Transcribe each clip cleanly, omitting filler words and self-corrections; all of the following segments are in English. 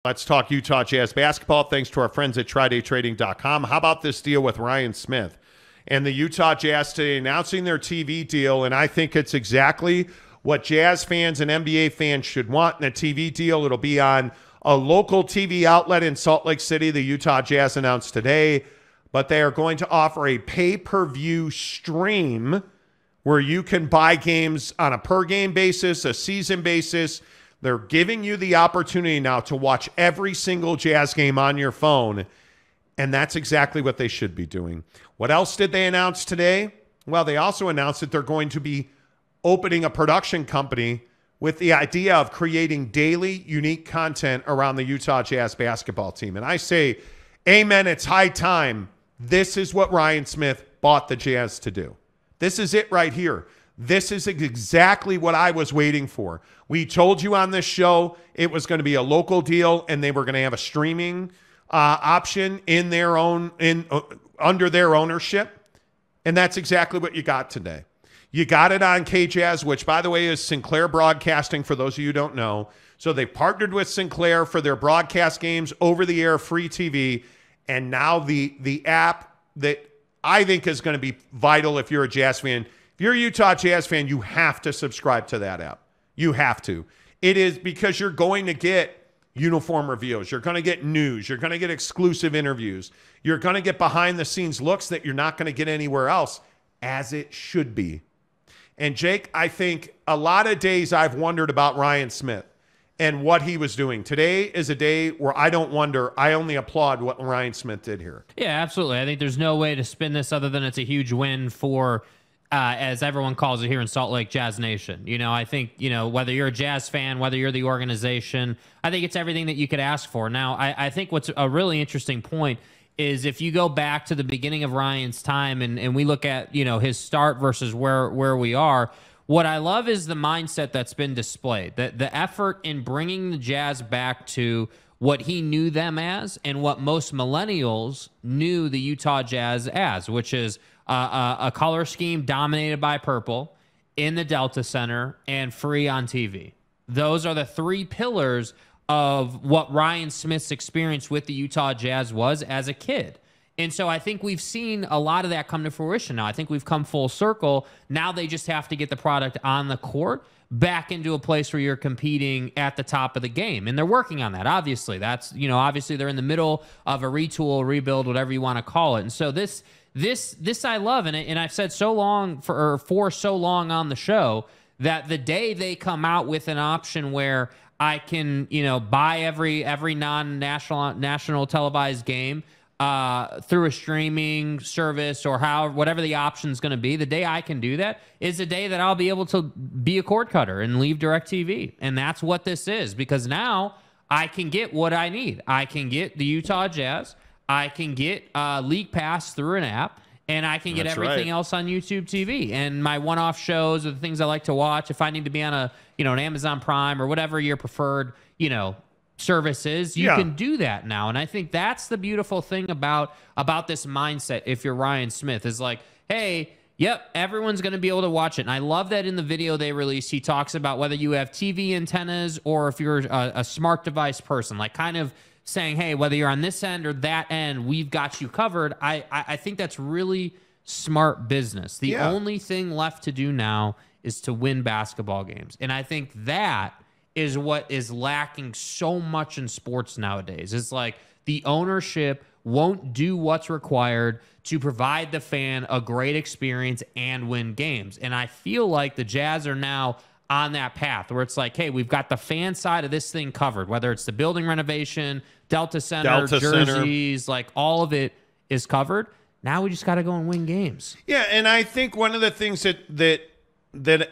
Let's talk Utah Jazz basketball thanks to our friends at TryDayTrading.com. How about this deal with Ryan Smith and the Utah Jazz today announcing their TV deal? And I think it's exactly what Jazz fans and NBA fans should want in a TV deal. It'll be on a local TV outlet in Salt Lake City, the Utah Jazz announced today. But they are going to offer a pay-per-view stream where you can buy games on a per-game basis, a season basis. They're giving you the opportunity now to watch every single Jazz game on your phone, and that's exactly what they should be doing. What else did they announce today? Well, they also announced that they're going to be opening a production company with the idea of creating daily, unique content around the Utah Jazz basketball team. And I say, amen, it's high time. This is what Ryan Smith bought the Jazz to do. This is it right here. This is exactly what I was waiting for. We told you on this show it was going to be a local deal, and they were going to have a streaming option in their own under their ownership, and that's exactly what you got today. You got it on KJazz, which, by the way, is Sinclair Broadcasting, for those of you who don't know. So they partnered with Sinclair for their broadcast games, over-the-air, free TV, and now the app that I think is going to be vital if you're a Jazz fan. If you're a Utah Jazz fan, you have to subscribe to that app. You have to. It is because you're going to get uniform reviews. You're going to get news. You're going to get exclusive interviews. You're going to get behind-the-scenes looks that you're not going to get anywhere else, as it should be. And, Jake, I think a lot of days I've wondered about Ryan Smith and what he was doing. Today is a day where I don't wonder. I only applaud what Ryan Smith did here. Yeah, absolutely. I think there's no way to spin this other than it's a huge win for as everyone calls it here in Salt Lake, Jazz Nation. I think, whether you're a Jazz fan, whether you're the organization, I think it's everything that you could ask for. Now, I think what's a really interesting point is if you go back to the beginning of Ryan's time and we look at, his start versus where we are, what I love is the mindset that's been displayed, the effort in bringing the Jazz back to what he knew them as and what most millennials knew the Utah Jazz as, which is a color scheme dominated by purple in the Delta Center and free on TV. Those are the three pillars of what Ryan Smith's experience with the Utah Jazz was as a kid. And so I think we've seen a lot of that come to fruition now. I think we've come full circle. Now they just have to get the product on the court back into a place where you're competing at the top of the game. And they're working on that. Obviously, obviously they're in the middle of a retool, rebuild, whatever you want to call it. And so this I love, and I've said so long for so long on the show that the day they come out with an option where I can, buy every national televised game through a streaming service or whatever the option is going to be, the day I can do that is the day that I'll be able to be a cord cutter and leave DirecTV. And that's what this is, because now I can get what I need. I can get the Utah Jazz. I can get League Pass through an app, and I can get everything else on YouTube TV. And my one-off shows are the things I like to watch. If I need to be on an Amazon Prime or whatever your preferred, services, you can do that now. And I think that's the beautiful thing about this mindset. If you're Ryan Smith, is like, hey, yep, everyone's going to be able to watch it. And I love that in the video they released, he talks about whether you have TV antennas or if you're a smart device person, like kind of saying, hey, whether you're on this end or that end, we've got you covered. I think that's really smart business. The only thing left to do now is to win basketball games. And I think that is what is lacking so much in sports nowadays. It's like the ownership won't do what's required to provide the fan a great experience and win games. And I feel like the Jazz are now on that path where it's like, hey, we've got the fan side of this thing covered, whether it's the building renovation, Delta Center, jerseys, like all of it is covered. Now we just got to go and win games. Yeah, and I think one of the things that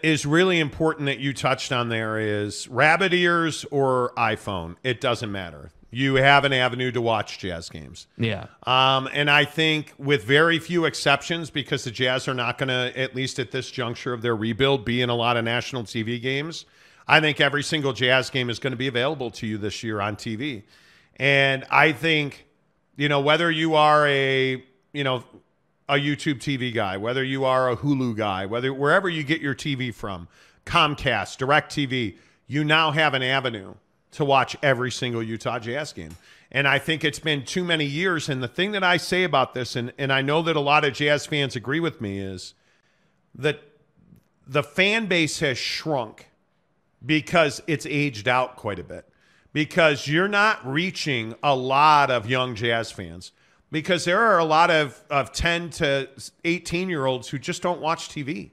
is really important that you touched on there is rabbit ears or iPhone. It doesn't matter. You have an avenue to watch Jazz games. Yeah. And I think with very few exceptions, because the Jazz are not going to, at least at this juncture of their rebuild, be in a lot of national TV games, I think every single Jazz game is going to be available to you this year on TV. And I think, whether you are a YouTube TV guy, whether you are a Hulu guy, wherever you get your TV from, Comcast, DirecTV, you now have an avenue to watch every single Utah Jazz game. And I think it's been too many years. And the thing that I say about this, and I know that a lot of Jazz fans agree with me, is that the fan base has shrunk because it's aged out quite a bit. Because you're not reaching a lot of young Jazz fans. Because there are a lot of 10 to 18-year-olds who just don't watch TV.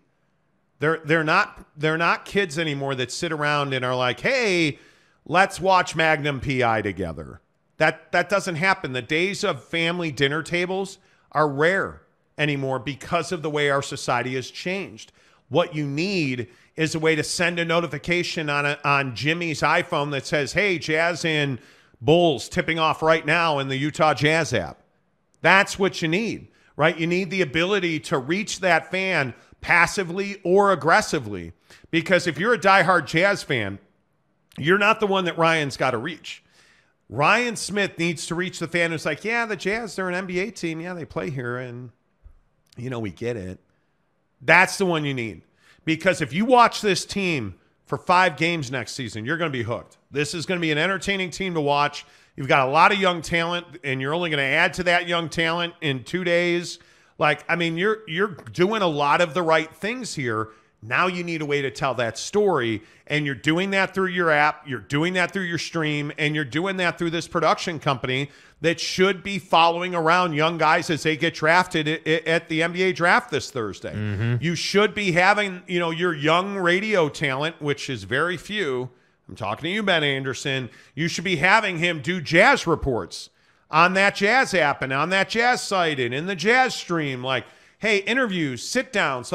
They're not kids anymore that sit around and are like, hey, let's watch Magnum PI together. That doesn't happen. The days of family dinner tables are rare anymore because of the way our society has changed. What you need is a way to send a notification on Jimmy's iPhone that says, hey, Jazz and Bulls tipping off right now in the Utah Jazz app. That's what you need, right? You need the ability to reach that fan passively or aggressively. Because if you're a diehard Jazz fan, you're not the one that Ryan's got to reach. Ryan Smith needs to reach the fan who's like, yeah, the Jazz, they're an NBA team. Yeah, they play here, and, we get it. That's the one you need. Because if you watch this team for 5 games next season, you're going to be hooked. This is going to be an entertaining team to watch. You've got a lot of young talent, and you're only going to add to that young talent in 2 days. You're doing a lot of the right things here. Now you need a way to tell that story, and you're doing that through your app, you're doing that through your stream, and you're doing that through this production company that should be following around young guys as they get drafted at the NBA draft this Thursday. Mm-hmm. You should be having, your young radio talent, which is very few. I'm talking to you, Ben Anderson. You should be having him do Jazz reports on that Jazz app and on that Jazz site and in the Jazz stream. Like, hey, interviews, sit downs,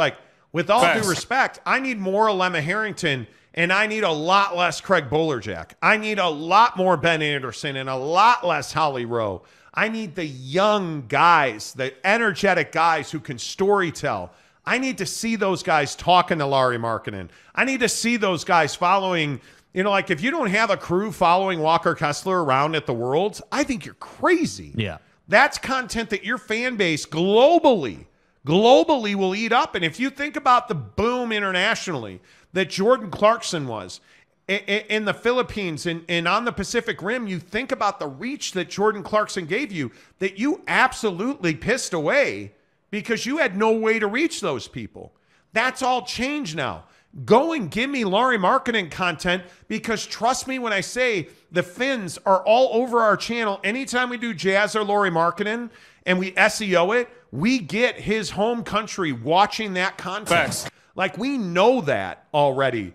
with all due respect, I need more Alema Harrington, and I need a lot less Craig Bolerjack. I need a lot more Ben Anderson and a lot less Holly Rowe. I need the young guys, the energetic guys who can storytell. I need to see those guys talking to Lauri Markkanen. I need to see those guys following, if you don't have a crew following Walker Kessler around at the Worlds, I think you're crazy. Yeah. That's content that your fan base globally will eat up. And if you think about the boom internationally that Jordan Clarkson was in the Philippines and on the Pacific Rim, you think about the reach that Jordan Clarkson gave you that you absolutely pissed away because you had no way to reach those people. That's all changed now. Go and give me Lauri Markkanen content, because trust me when I say the Finns are all over our channel. Anytime we do Jazz or Lauri Markkanen and we SEO it, we get his home country watching that content. Facts. We know that already.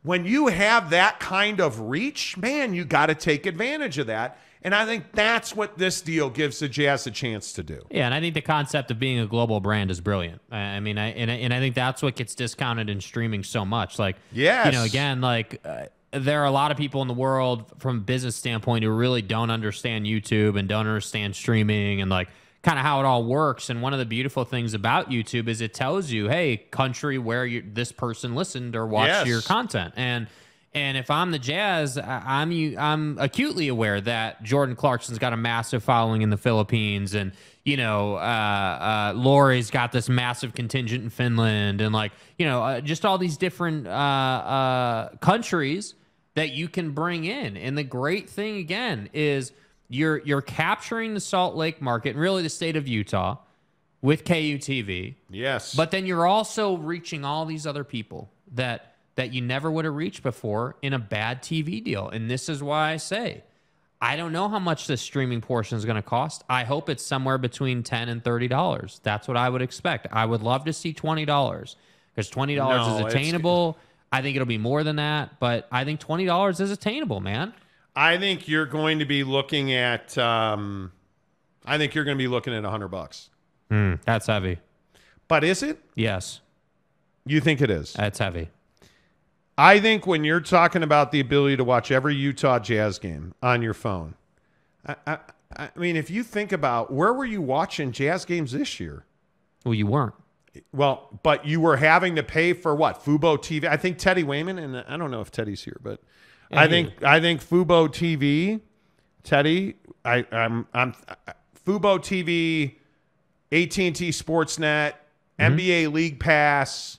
When you have that kind of reach, man, you got to take advantage of that. And I think that's what this deal gives the Jazz a chance to do. Yeah, and I think the concept of being a global brand is brilliant. I think that's what gets discounted in streaming so much. Yes. There are a lot of people in the world from a business standpoint who really don't understand YouTube and don't understand streaming and kind of how it all works. And one of the beautiful things about YouTube is it tells you, hey, country where this person listened or watched your content. And if I'm the Jazz, I'm acutely aware that Jordan Clarkson's got a massive following in the Philippines, and Lauri's got this massive contingent in Finland, and just all these different countries that you can bring in. And the great thing again is you're capturing the Salt Lake market and really the state of Utah with KUTV. Yes. But then you're also reaching all these other people that you never would have reached before in a bad TV deal. And this is why I say, I don't know how much this streaming portion is going to cost. I hope it's somewhere between $10 and $30. That's what I would expect. I would love to see $20 because $20 is attainable. I think it'll be more than that, but I think $20 is attainable, man. I think you're going to be looking at $100. That's heavy. But is it? Yes. You think it is? That's heavy. I think when you're talking about the ability to watch every Utah Jazz game on your phone, I mean, if you think about where were you watching Jazz games this year? Well, you weren't. Well, but you were having to pay for what? Fubo TV. I think Teddy Wayman, and I don't know if Teddy's here, but yeah, I think Fubo TV, Teddy. I'm Fubo TV, AT&T Sportsnet, NBA League Pass.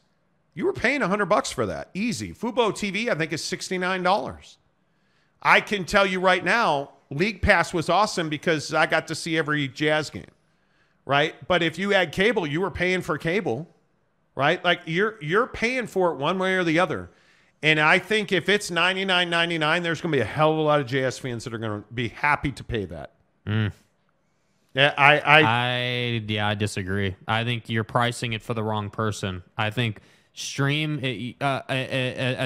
You were paying $100 for that. Easy. Fubo TV, I think, is $69. I can tell you right now, League Pass was awesome because I got to see every Jazz game, right? But if you had cable, you were paying for cable, right? Like you're paying for it one way or the other. And I think if it's $99.99, there's going to be a hell of a lot of Jazz fans that are going to be happy to pay that. Yeah, I disagree. I think you're pricing it for the wrong person. I think stream a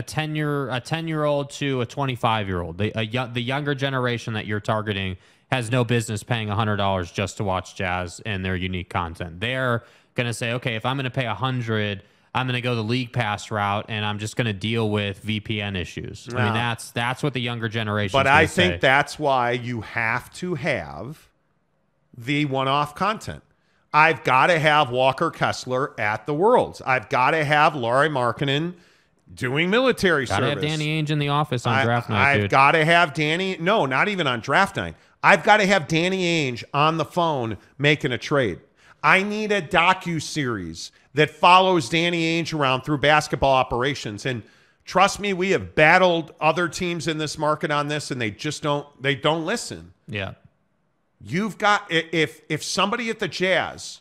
10-year-old to a 25-year-old. The younger generation that you're targeting has no business paying $100 just to watch Jazz and their unique content. They're going to say, okay, if I'm going to pay $100, I'm going to go the League Pass route, and I'm just going to deal with VPN issues. I mean, that's what the younger generation. But I think that's why you have to have the one-off content. I've got to have Walker Kessler at the Worlds. I've got to have Lauri Markkanen doing military service. Got to have Danny Ainge in the office on draft night, I've got to have Danny. No, not even on draft night. I've got to have Danny Ainge on the phone making a trade. I need a docu-series that follows Danny Ainge around through basketball operations. And trust me, we have battled other teams in this market on this, and they don't listen. Yeah. You've got, if somebody at the Jazz,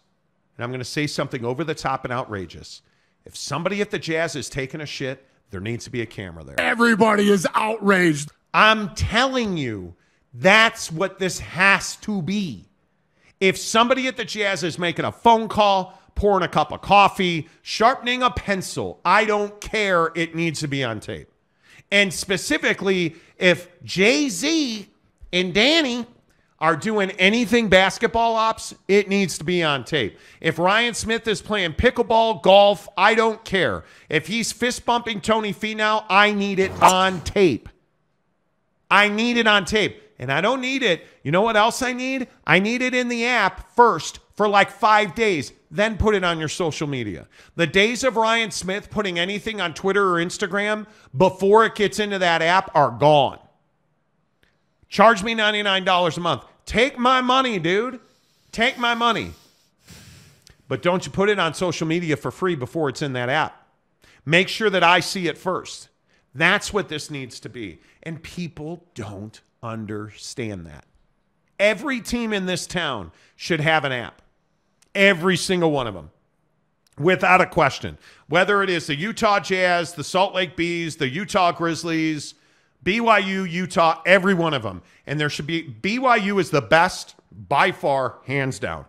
and I'm going to say something over the top and outrageous, if somebody at the Jazz is taking a shit, there needs to be a camera there. Everybody is outraged. I'm telling you, that's what this has to be. If somebody at the Jazz is making a phone call, pouring a cup of coffee, sharpening a pencil, I don't care. It needs to be on tape. And specifically, if Jay-Z and Danny are doing anything basketball ops, it needs to be on tape. If Ryan Smith is playing pickleball, golf, I don't care. If he's fist bumping Tony Finau, I need it on tape. I need it on tape. And I don't need it. You know what else I need? I need it in the app first for like 5 days, then put it on your social media. The days of Ryan Smith putting anything on Twitter or Instagram before it gets into that app are gone. Charge me $99 a month. Take my money, dude. Take my money. But don't you put it on social media for free before it's in that app. Make sure that I see it first. That's what this needs to be. And people don't understand that. Every team in this town should have an app. Every single one of them. Without a question. Whether it is the Utah Jazz, the Salt Lake Bees, the Utah Grizzlies, BYU, Utah, every one of them. And there should be, BYU is the best by far, hands down.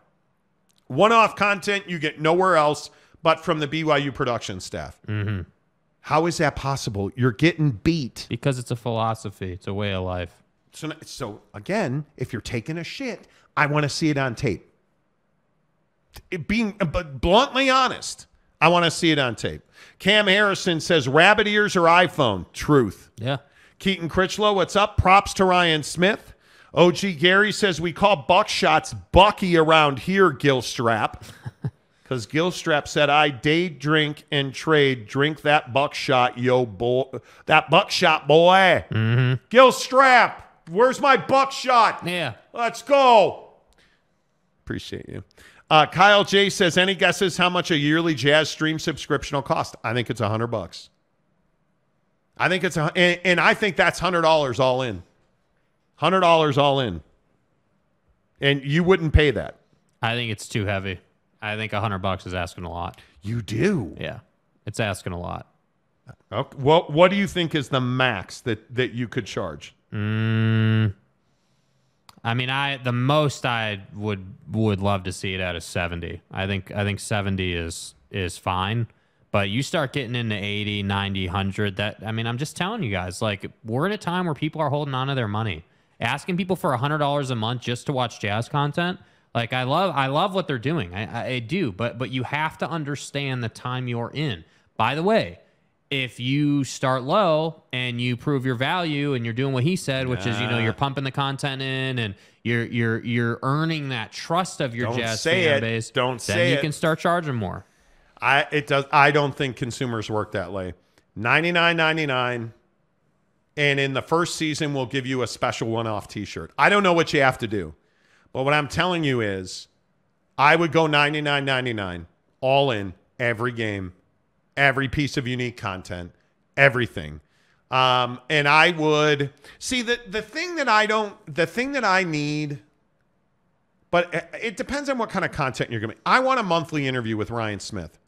One-off content you get nowhere else but from the BYU production staff. Mm-hmm. How is that possible? You're getting beat. Because it's a philosophy. It's a way of life. So again, if you're taking a shit, I want to see it on tape. Being bluntly honest, I want to see it on tape. Cam Harrison says, rabbit ears or iPhone? Truth. Yeah. Keaton Critchlow, what's up? Props to Ryan Smith. OG Gary says, we call buckshots Bucky around here, Gilstrap. Because Gilstrap said, I day drink and trade. Drink that buckshot, yo, boy. That buckshot, boy. Mm-hmm. Gilstrap, where's my buckshot? Yeah. Let's go. Appreciate you. Kyle J says, any guesses how much a yearly Jazz stream subscription will cost? I think it's $100. I think it's and I think that's $100 all in. $100 all in. And you wouldn't pay that. I think it's too heavy. I think $100 is asking a lot. You do? Yeah. It's asking a lot. Okay. Well, what do you think is the max that you could charge? I mean, the most I would love to see it at is 70. I think 70 is fine. But you start getting into 80, 90, 100, I'm just telling you guys, like, we're in a time where people are holding on to their money. Asking people for $100 a month just to watch Jazz content, like, I love what they're doing. I do, but you have to understand the time you're in. By the way, if you start low and you prove your value and you're doing what he said, which is, you're pumping the content in and you're earning that trust of your Jazz fan base, then you can start charging more. I don't think consumers work that way. $99.99, and in the first season we'll give you a special one-off T-shirt. I don't know what you have to do, but what I'm telling you is, I would go $99.99 all in every game, every piece of unique content, everything. And I would see the thing that I need, but it depends on what kind of content you're going to make. I want a monthly interview with Ryan Smith,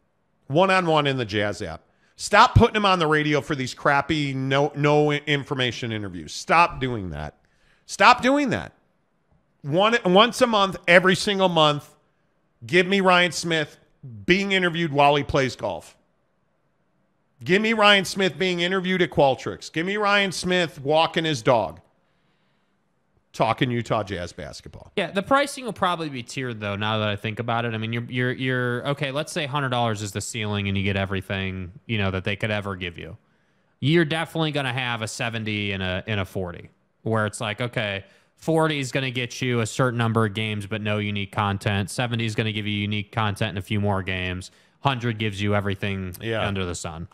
one-on-one in the Jazz app. Stop putting him on the radio for these crappy no information interviews. Stop doing that. Stop doing that. Once a month, every single month, give me Ryan Smith being interviewed while he plays golf. Give me Ryan Smith being interviewed at Qualtrics. Give me Ryan Smith walking his dog. Talking Utah Jazz basketball. Yeah, the pricing will probably be tiered though. Now that I think about it, I mean, you're okay. Let's say $100 is the ceiling, and you get everything that they could ever give you. You're definitely going to have a 70 and a 40, where it's like, okay, 40 is going to get you a certain number of games, but no unique content. 70 is going to give you unique content and a few more games. 100 gives you everything under the sun.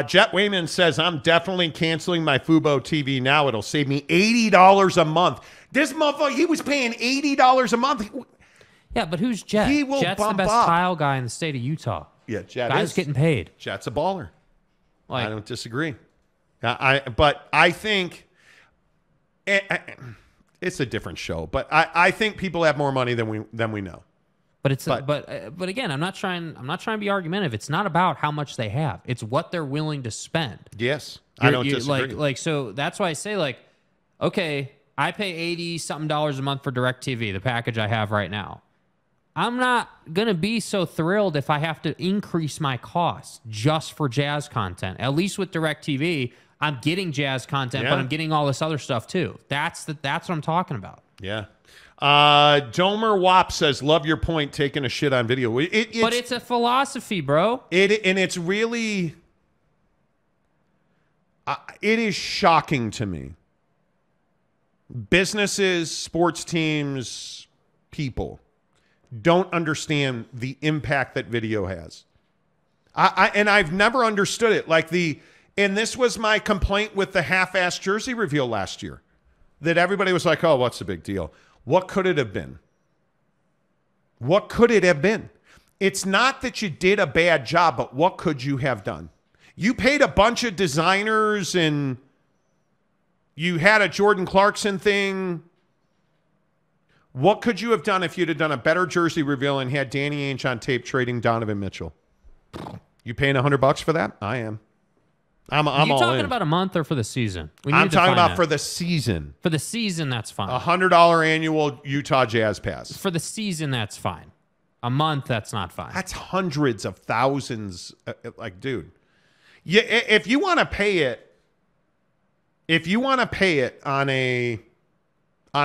Jet Wayman says, I'm definitely canceling my Fubo TV now. It'll save me $80 a month. This motherfucker, he was paying $80 a month. Yeah, but who's Jet? He will Jet's bump the best up. tile guy in the state of Utah. Yeah, Jet Guy's is. getting paid. Jet's a baller. Like, I don't disagree. But I think it's a different show. But I think people have more money than we know. But again, I'm not trying to be argumentative. It's not about how much they have. It's what they're willing to spend. Yes, I don't disagree. So that's why I say, okay, I pay $80-something a month for DirecTV, the package I have right now. I'm not going to be so thrilled if I have to increase my costs just for Jazz content. At least with DirecTV, I'm getting Jazz content, but I'm getting all this other stuff too. That's what I'm talking about. Yeah. Domer Wop says, love your point, taking a shit on video. But it's a philosophy, bro. It's really, it is shocking to me. Businesses, sports teams, people don't understand the impact that video has. And I've never understood it. And this was my complaint with the half-assed jersey reveal last year, that everybody was like, oh, what's the big deal? What could it have been? What could it have been? It's not that you did a bad job, but what could you have done? You paid a bunch of designers and you had a Jordan Clarkson thing. What could you have done if you'd have done a better jersey reveal and had Danny Ainge on tape trading Donovan Mitchell? You paying $100 for that? I am. I'm all in. You talking about a month or for the season? I'm talking about for the season. For the season, that's fine. $100 annual Utah Jazz pass. For the season, that's fine. A month, that's not fine. That's hundreds of thousands. Dude, yeah. If you want to pay it, on a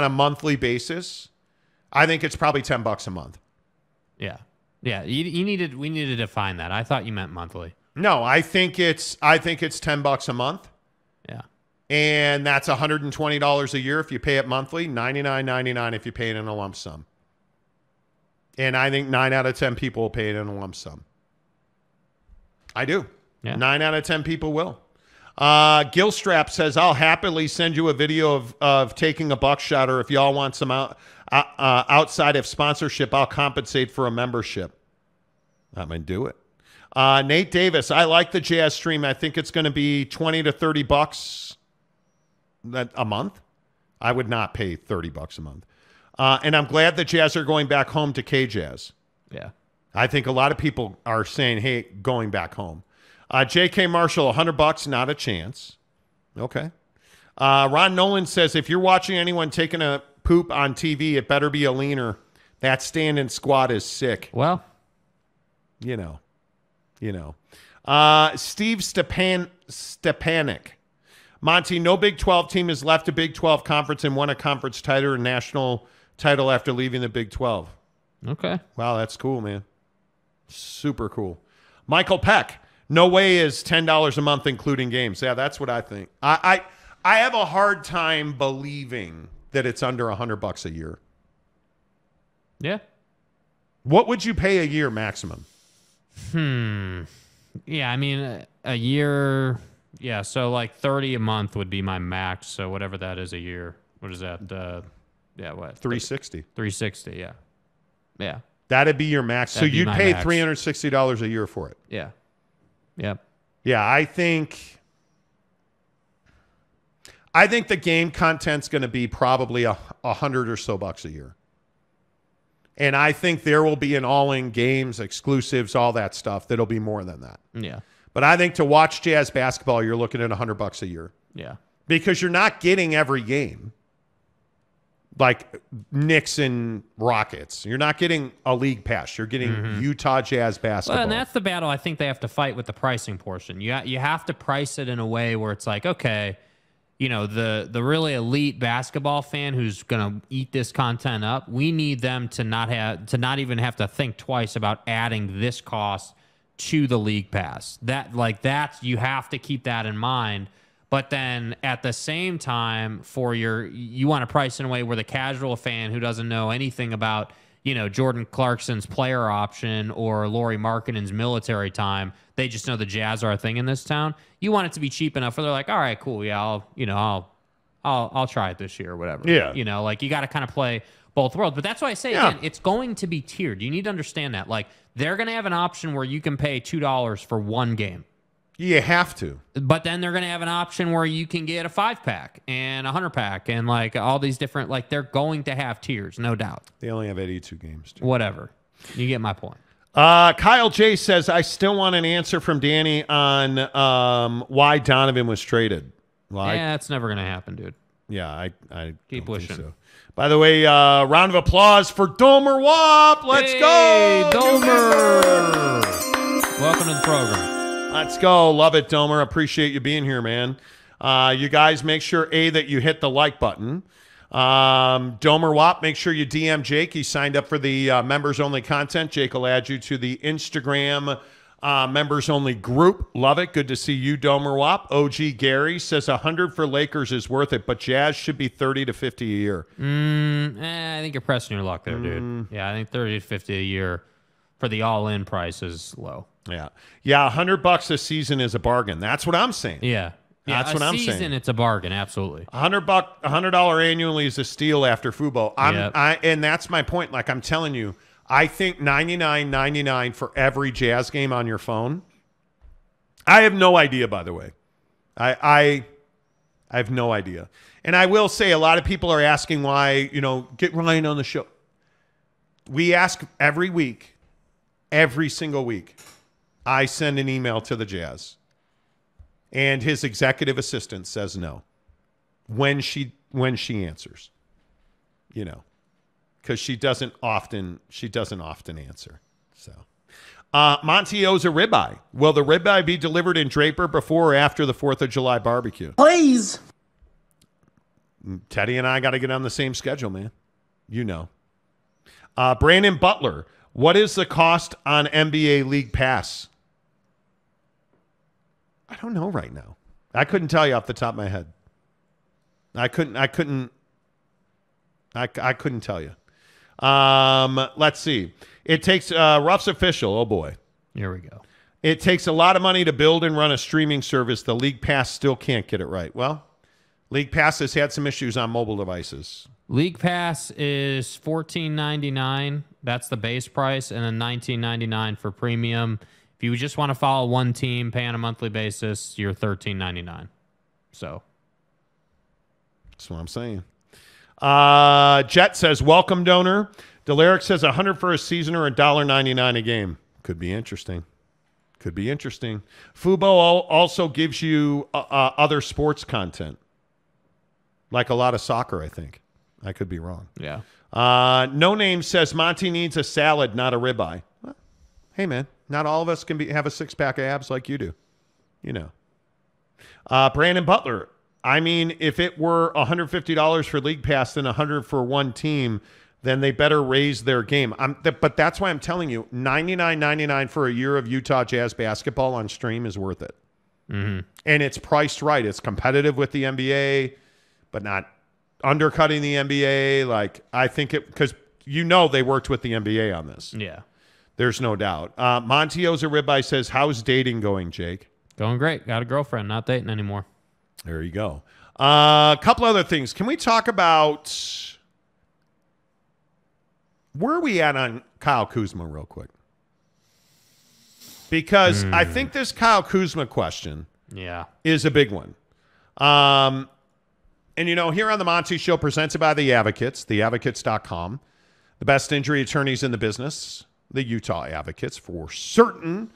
monthly basis, I think it's probably $10 a month. Yeah. We need to define that. I thought you meant monthly. No, I think it's $10 a month. Yeah. And that's $120 a year if you pay it monthly, $99.99 if you pay it in a lump sum. And I think 9 out of 10 people will pay it in a lump sum. I do. Yeah. 9 out of 10 people will. Gilstrap says, I'll happily send you a video of taking a buckshot, or if y'all want some outside of sponsorship, I'll compensate for a membership. I'm going to do it. Nate Davis, I like the Jazz stream. I think it's going to be $20 to $30 a month. I would not pay $30 a month. And I'm glad the Jazz are going back home to K-Jazz. Yeah. I think a lot of people are saying, hey, going back home. J.K. Marshall, $100, not a chance. Okay. Ron Nolan says, if you're watching anyone taking a poop on TV, it better be a leaner. That standing squat is sick. Well, You know. Steve Stepanek. Monty, no Big 12 team has left a Big 12 conference and won a conference title or national title after leaving the Big 12. Okay. Wow, that's cool, man. Super cool. Michael Peck. No way is $10 a month, including games. Yeah, that's what I think. I have a hard time believing that it's under $100 a year. Yeah. What would you pay a year maximum? Yeah, I mean, a year. Yeah, so like 30 a month would be my max. So whatever that is a year. What is that? Yeah, what? 360. 360. Yeah. Yeah. That'd be your max. That'd so be you'd my pay max. $360 a year for it. Yeah. Yep. Yeah, I think I think the game content's going to be probably $100 or so a year. And I think there will be an all-in games, exclusives, all that stuff that'll be more than that. Yeah. But I think to watch Jazz basketball, you're looking at $100 a year. Yeah. Because you're not getting every game. Like Knicks and Rockets. You're not getting a league pass. You're getting Utah Jazz basketball. Well, and that's the battle I think they have to fight with the pricing portion. You have to price it in a way where it's like, okay, the really elite basketball fan who's going to eat this content up, we need them to not even have to think twice about adding this cost to the league pass. You have to keep that in mind. But then at the same time, you want to price in a way where the casual fan who doesn't know anything about, Jordan Clarkson's player option or Lauri Markkanen's military time, they just know the Jazz are a thing in this town. You want it to be cheap enough where they're like, all right, cool, yeah, I'll try it this year or whatever. Yeah. You got to kind of play both worlds. But that's why I say, again, it's going to be tiered. You need to understand that. Like, they're going to have an option where you can pay $2 for one game. You have to. But then they're going to have an option where you can get a 5-pack and a 100-pack and like all these different, like they're going to have tiers, no doubt. They only have 82 games. Too. Whatever. You get my point. Kyle J says, I still want an answer from Danny on why Donovan was traded. Yeah, it's never going to happen, dude. Yeah, I keep wishing. So. By the way, round of applause for Domer Wap. Let's go. Domer. Welcome to the program. Let's go. Love it, Domer. Appreciate you being here, man. You guys make sure, that you hit the like button. Domer Wap, make sure you DM Jake. He signed up for the members-only content. Jake will add you to the Instagram members-only group. Love it. Good to see you, Domer Wap. OG Gary says 100 for Lakers is worth it, but Jazz should be 30 to 50 a year. I think you're pressing your luck there, dude. Yeah, I think 30 to 50 a year for the all-in price is low. Yeah, $100 a season is a bargain. That's what I'm saying. Yeah, that's what I'm saying. A season, it's a bargain, absolutely. $100 annually is a steal after Fubo. And that's my point. Like I'm telling you, I think $99.99 for every Jazz game on your phone. I have no idea, by the way. I have no idea. And I will say, a lot of people are asking why, get Ryan on the show. We ask every week, every single week. I send an email to the Jazz, and his executive assistant says no when she answers, because she doesn't often answer. So, Monty owes a ribeye. Will the ribeye be delivered in Draper before or after the 4th of July barbecue? Please. Teddy and I got to get on the same schedule, man. Brandon Butler. What is the cost on NBA League Pass? I don't know right now. I couldn't tell you off the top of my head. I couldn't tell you. Let's see. It takes Ruff's official. Oh boy. Here we go. It takes a lot of money to build and run a streaming service. The League Pass still can't get it right. Well, League Pass has had some issues on mobile devices. League Pass is $14.99. That's the base price, and then $19.99 for premium. If you just want to follow one team, pay on a monthly basis, you're $13.99. So that's what I'm saying. Jet says, welcome, donor. Delaric says 100 for a season or $1.99 a game. Could be interesting. Fubo also gives you other sports content, like a lot of soccer, I think. I could be wrong. Yeah. No Name says Monty needs a salad, not a ribeye. Well, hey, man, not all of us can have a six-pack of abs like you do. Brandon Butler. I mean, if it were $150 for League Pass and $100 for one team, then they better raise their game. But that's why I'm telling you, $99.99 for a year of Utah Jazz basketball on stream is worth it. Mm-hmm. And it's priced right. It's competitive with the NBA, but not undercutting the NBA. Like, I think because they worked with the NBA on this. Yeah. There's no doubt. Monty owes a ribeye says, how's dating going, Jake? Going great. Got a girlfriend. Not dating anymore. There you go. A couple other things. Can we talk about where are we at on Kyle Kuzma real quick? Because I think this Kyle Kuzma question is a big one. And, here on the Monty Show, presented by the Advocates, theadvocates.com, the best injury attorneys in the business, the Utah Advocates, for certain.